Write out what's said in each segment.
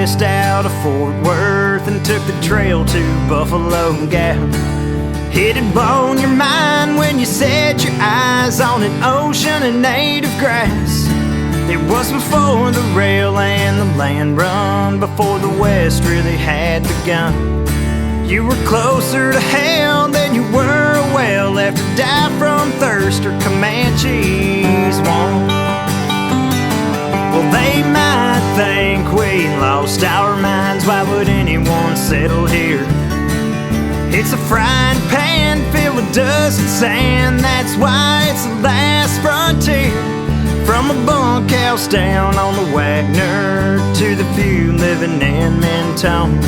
west out of Fort Worth and took the trail to Buffalo Gap. It'd blown your mind when you set your eyes on an ocean of native grass. It was before the rail and the land run, before the West really had begun. You were closer to hell than you were a well left to die from thirst or Comanches want. Well, they might think we lost our minds. Why would anyone settle here? It's a frying pan filled with dust and sand. That's why it's the last frontier. From a bunkhouse down on the Wagner to the few living in Mentone.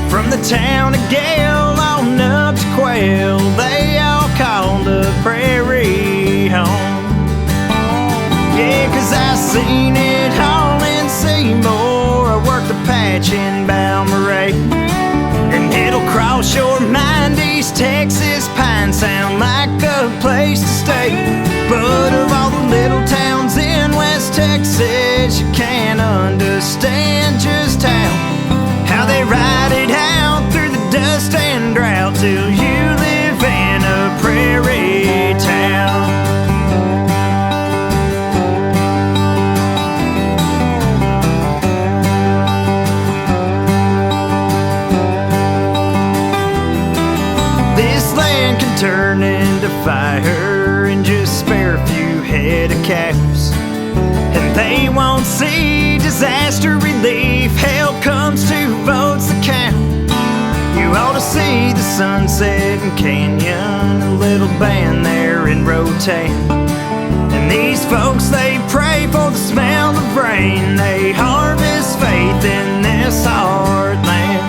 From the town of Gale on up to Quail, they all call the Prairie home. Yeah, 'cause I seen it all in Seymour. I worked the patch in Balmorhea. And it'll cross your mind, East Texas pines sound like a place to stay. But of all the little towns in West Texas, you can't understand just how they ride it out through the dust and drought till you live in a prairie town. Can turn into fire and just spare a few head of cows. And they won't see disaster relief. Hell comes to votes that count. You ought to see the sunset in Canyon, a little band there in Rotan. And these folks, they pray for the smell of rain. They harvest faith in this hard land.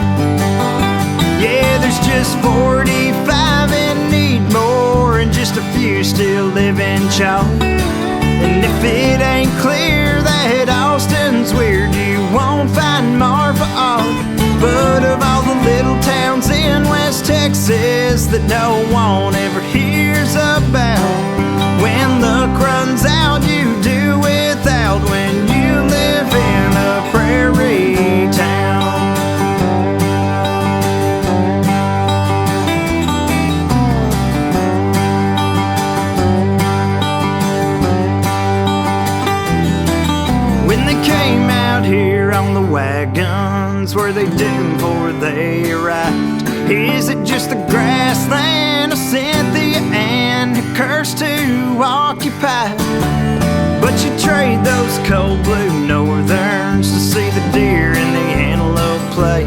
Yeah, there's just 45 and need more, and just a few still live in chalk. And if it ain't clear that Austin's weird, you won't find Marfa Art. But of all the little towns in West Texas that no one ever hears about, when luck runs out, you do without when you live in a prairie town. Came out here on the wagons, were they doomed before they arrived? Is it just the grassland of Cynthia and who cursed to occupy? But you trade those cold blue northerns to see the deer and the antelope play,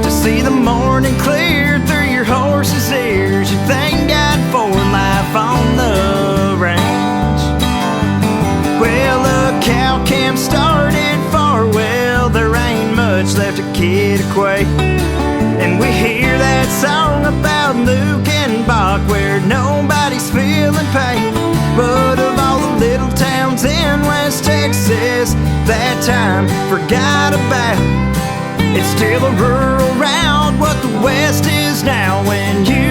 to see the morning clear through your horse's ears. You thank God for life on the range. Well, a cow camp started far, well, there ain't much left of Kittiquay. And we hear that song about Luke and Bach where nobody's feeling pain. But of all the little towns in West Texas that time forgot about, it's still a rural route what the West is now when you